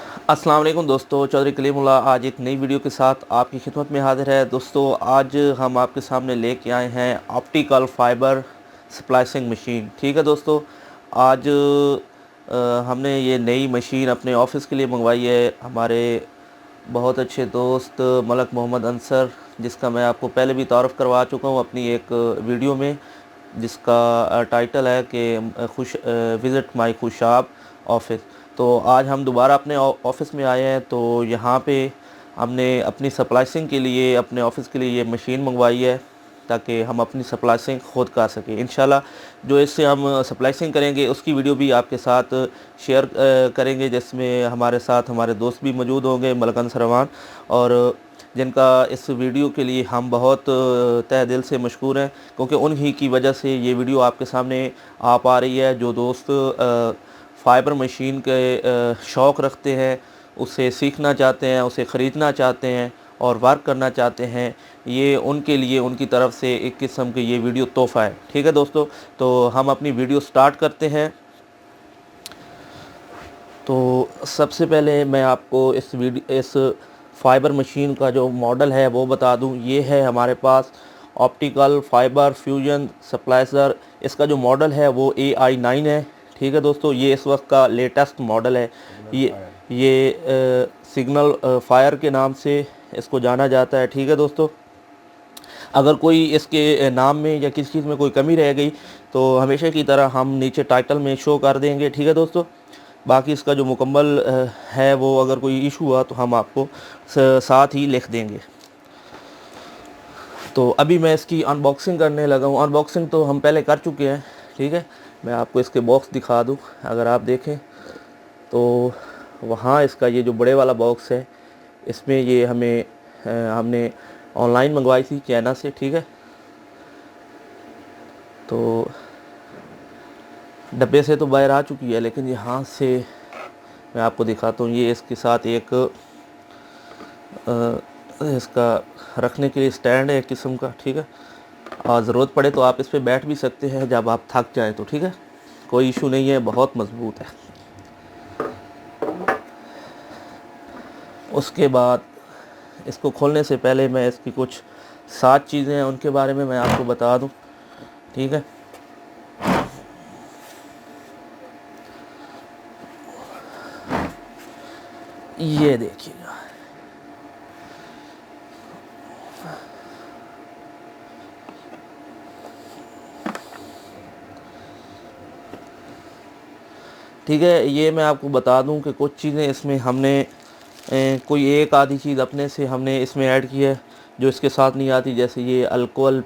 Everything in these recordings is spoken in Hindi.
अस्सलाम वालेकुम दोस्तों, चौधरी कलीमुल्लाह आज एक नई वीडियो के साथ आपकी खिदमत में हाजिर है। दोस्तों आज हम आपके सामने लेके आए हैं ऑप्टिकल फाइबर स्प्लाइसिंग मशीन। ठीक है दोस्तों, आज हमने ये नई मशीन अपने ऑफिस के लिए मंगवाई है। हमारे बहुत अच्छे दोस्त मलक मोहम्मद अंसर, जिसका मैं आपको पहले भी तारुफ़ करवा चुका हूँ अपनी एक वीडियो में, जिसका टाइटल है कि विज़िट माई खुशाब ऑफिस। तो आज हम दोबारा अपने ऑफिस में आए हैं। तो यहाँ पे हमने अपनी सप्लाइसिंग के लिए अपने ऑफिस के लिए ये मशीन मंगवाई है, ताकि हम अपनी सप्लाइसिंग ख़ुद कर सकें। इंशाल्लाह जो इससे हम सप्लाइसिंग करेंगे उसकी वीडियो भी आपके साथ शेयर करेंगे, जिसमें हमारे साथ हमारे दोस्त भी मौजूद होंगे, मलक अंसर रवान, और जिनका इस वीडियो के लिए हम बहुत तहे दिल से मशकूर हैं, क्योंकि उन्हीं की वजह से ये वीडियो आपके सामने आ पा रही है। जो दोस्त फ़ाइबर मशीन के शौक़ रखते हैं, उसे सीखना चाहते हैं, उसे ख़रीदना चाहते हैं और वर्क करना चाहते हैं, ये उनके लिए उनकी तरफ से एक किस्म की ये वीडियो तोहफ़ा है। ठीक है दोस्तों, तो हम अपनी वीडियो स्टार्ट करते हैं। तो सबसे पहले मैं आपको इस फ़ाइबर मशीन का जो मॉडल है वो बता दूं। ये है हमारे पास ऑप्टिकल फ़ाइबर फ्यूजन स्प्लाइसर। इसका जो मॉडल है वो AI9 है। ठीक है दोस्तों, ये इस वक्त का लेटेस्ट मॉडल है। ये सिग्नल फायर के नाम से इसको जाना जाता है। ठीक है दोस्तों, अगर कोई इसके नाम में या किसी चीज़ में कोई कमी रह गई तो हमेशा की तरह हम नीचे टाइटल में शो कर देंगे। ठीक है दोस्तों, बाकी इसका जो मुकम्मल है वो अगर कोई इशू हुआ तो हम आपको साथ ही लिख देंगे। तो अभी मैं इसकी अनबॉक्सिंग करने लगा हूँ। अनबॉक्सिंग तो हम पहले कर चुके हैं। ठीक है, मैं आपको इसके बॉक्स दिखा दूँ। अगर आप देखें तो वहाँ इसका ये जो बड़े वाला बॉक्स है, इसमें ये हमने ऑनलाइन मंगवाई थी चाइना से। ठीक है, तो डब्बे से तो बाहर आ चुकी है, लेकिन यहाँ से मैं आपको दिखाता हूँ। ये इसके साथ एक इसका रखने के लिए स्टैंड है एक किस्म का। ठीक है, और ज़रूरत पड़े तो आप इस पर बैठ भी सकते हैं जब आप थक जाएं तो। ठीक है, कोई इशू नहीं है, बहुत मज़बूत है। उसके बाद इसको खोलने से पहले मैं इसकी कुछ 7 चीज़ें हैं उनके बारे में मैं आपको बता दूं। ठीक है, ये देखिएगा, ठीक है। ये मैं आपको बता दूं कि कुछ चीज़ें इसमें हमने कोई एक आधी चीज़ अपने से हमने इसमें ऐड की है जो इसके साथ नहीं आती, जैसे ये अल्कोहल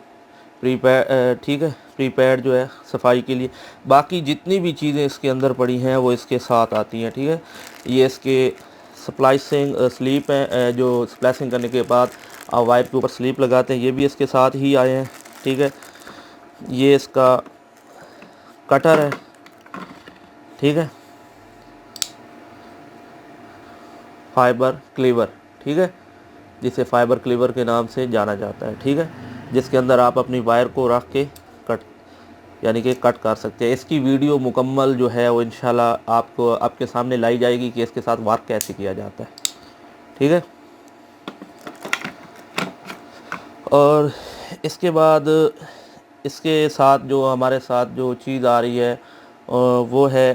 प्रीपैड। ठीक है, प्रीपैड जो है सफाई के लिए। बाकी जितनी भी चीज़ें इसके अंदर पड़ी हैं वो इसके साथ आती हैं। ठीक है, ये इसके स्प्लाइसिंग स्लीप है, जो स्प्लाइसिंग करने के बाद आप वाइप के ऊपर स्लीप लगाते हैं, ये भी इसके साथ ही आए हैं। ठीक है, ये इसका कटर है। ठीक है, फाइबर क्लीवर। ठीक है, जिसे फाइबर क्लीवर के नाम से जाना जाता है। ठीक है, जिसके अंदर आप अपनी वायर को रख के कट यानी कि कट कर सकते हैं। इसकी वीडियो मुकम्मल जो है वो इंशाल्लाह आपको आपके सामने लाई जाएगी कि इसके साथ वर्क कैसे किया जाता है। ठीक है, और इसके बाद इसके साथ जो हमारे साथ जो चीज़ आ रही है वो है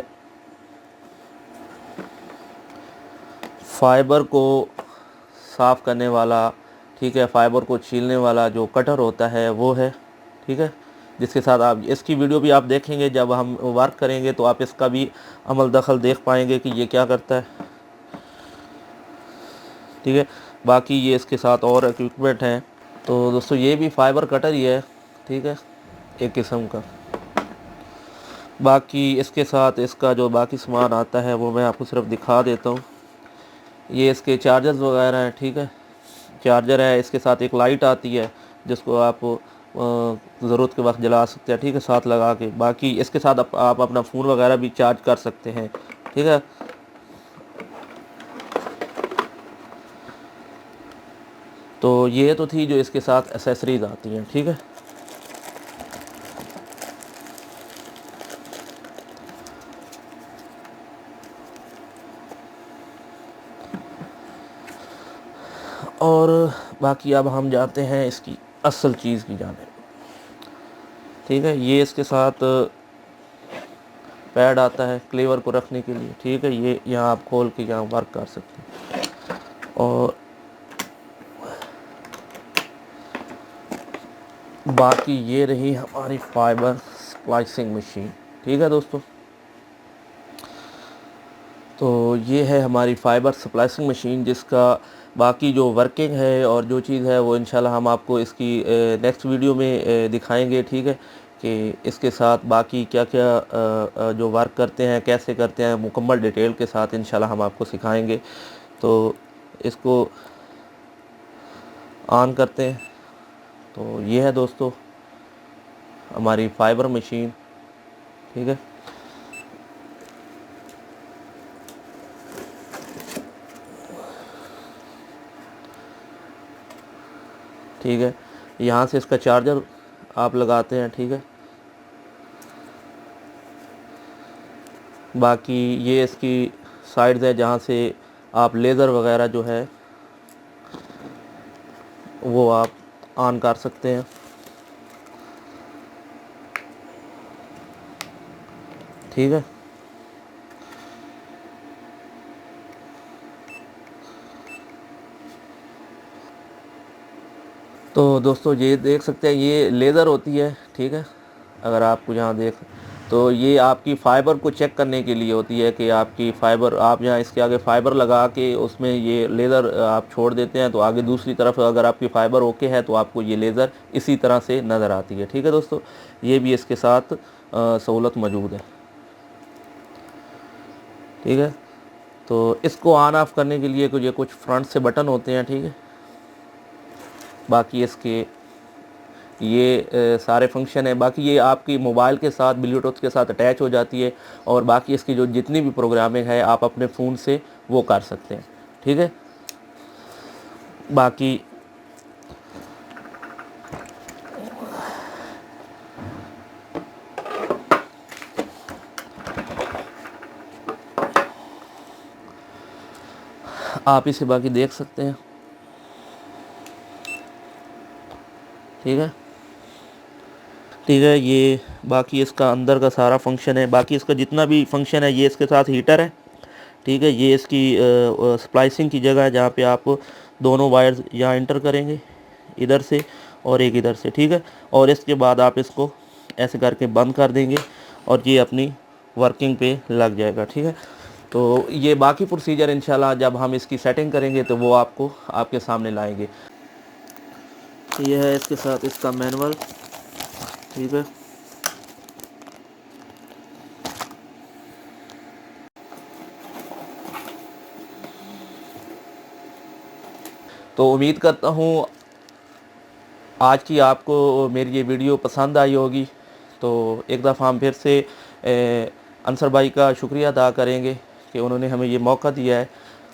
फाइबर को साफ़ करने वाला। ठीक है, फाइबर को छीलने वाला जो कटर होता है वो है। ठीक है, जिसके साथ आप इसकी वीडियो भी आप देखेंगे जब हम वर्क करेंगे, तो आप इसका भी अमल दखल देख पाएंगे कि ये क्या करता है। ठीक है, बाकी ये इसके साथ और इक्विपमेंट हैं। तो दोस्तों ये भी फाइबर कटर ही है। ठीक है, एक किस्म का। बाकी इसके साथ इसका जो बाकी सामान आता है वो मैं आपको सिर्फ दिखा देता हूँ। ये इसके चार्जर्स वगैरह हैं। ठीक है, चार्जर है, इसके साथ एक लाइट आती है जिसको आप ज़रूरत के वक्त जला सकते हैं। ठीक है, साथ लगा के। बाकी इसके साथ आप अपना फ़ोन वगैरह भी चार्ज कर सकते हैं। ठीक है, तो ये तो थी जो इसके साथ एसेसरीज़ आती हैं। ठीक है, और बाकी अब हम जाते हैं इसकी असल चीज़ की जाने। ठीक है, ये इसके साथ पैड आता है क्लेवर को रखने के लिए। ठीक है, ये यहाँ आप खोल के यहाँ वर्क कर सकते हैं। और बाकी ये रही हमारी फाइबर स्प्लाइसिंग मशीन। ठीक है दोस्तों, तो ये है हमारी फाइबर स्प्लाइसिंग मशीन, जिसका बाकी जो वर्किंग है और जो चीज़ है वो इंशाल्लाह हम आपको इसकी नेक्स्ट वीडियो में दिखाएंगे। ठीक है, कि इसके साथ बाकी क्या क्या जो वर्क करते हैं, कैसे करते हैं, मुकम्मल डिटेल के साथ इंशाल्लाह हम आपको सिखाएंगे। तो इसको ऑन करते हैं। तो ये है दोस्तों हमारी फाइबर मशीन। ठीक है, ठीक है, यहाँ से इसका चार्जर आप लगाते हैं। ठीक है, बाकी ये इसकी साइड्स है जहाँ से आप लेज़र वगैरह जो है वो आप ऑन कर सकते हैं। ठीक है, तो दोस्तों ये देख सकते हैं ये लेज़र होती है। ठीक है, अगर आपको यहाँ देख, तो ये आपकी फ़ाइबर को चेक करने के लिए होती है कि आपकी फ़ाइबर, आप यहाँ इसके आगे फ़ाइबर लगा के उसमें ये लेज़र आप छोड़ देते हैं, तो आगे दूसरी तरफ अगर आपकी फ़ाइबर ओके है तो आपको ये लेज़र इसी तरह से नज़र आती है। ठीक है दोस्तों, ये भी इसके साथ सहूलत मौजूद है। ठीक है, तो इसको ऑन ऑफ़ करने के लिए कुछ फ्रंट से बटन होते हैं। ठीक है, बाकी इसके ये सारे फंक्शन है। बाकी ये आपकी मोबाइल के साथ ब्लूटूथ के साथ अटैच हो जाती है, और बाकी इसकी जो जितनी भी प्रोग्रामिंग है आप अपने फ़ोन से वो कर सकते हैं। ठीक है, बाकी आप इसे बाकी देख सकते हैं। ठीक है, ठीक है, ये बाकी इसका अंदर का सारा फंक्शन है। बाकी इसका जितना भी फंक्शन है, ये इसके साथ हीटर है। ठीक है, ये इसकी स्प्लाइसिंग की जगह है जहाँ पे आप दोनों वायर्स यहाँ इंटर करेंगे, इधर से और एक इधर से। ठीक है, और इसके बाद आप इसको ऐसे करके बंद कर देंगे और ये अपनी वर्किंग पे लग जाएगा। ठीक है, तो ये बाकी प्रोसीजर इंशाल्लाह जब हम इसकी सेटिंग करेंगे तो वो आपको आपके सामने लाएंगे। ये है इसके साथ इसका मैनुअल। ठीक है, तो उम्मीद करता हूँ आज की आपको मेरी ये वीडियो पसंद आई होगी। तो एक दफ़ा हम फिर से अंसर भाई का शुक्रिया अदा करेंगे कि उन्होंने हमें ये मौका दिया है।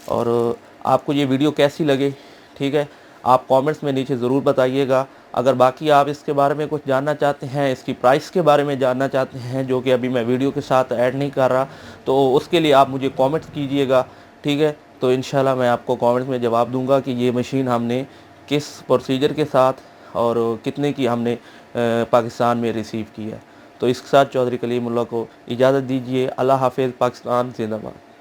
और आपको ये वीडियो कैसी लगे, ठीक है, आप कमेंट्स में नीचे ज़रूर बताइएगा। अगर बाकी आप इसके बारे में कुछ जानना चाहते हैं, इसकी प्राइस के बारे में जानना चाहते हैं, जो कि अभी मैं वीडियो के साथ ऐड नहीं कर रहा, तो उसके लिए आप मुझे कमेंट्स कीजिएगा। ठीक है, तो इंशाल्लाह मैं आपको कमेंट्स में जवाब दूंगा कि ये मशीन हमने किस प्रोसीजर के साथ और कितने की हमने पाकिस्तान में रिसीव की है। तो इसके साथ चौधरी कलीमुल्लाह को इजाज़त दीजिए। अल्लाह हाफ़िज़। पाकिस्तान जिंदाबाद।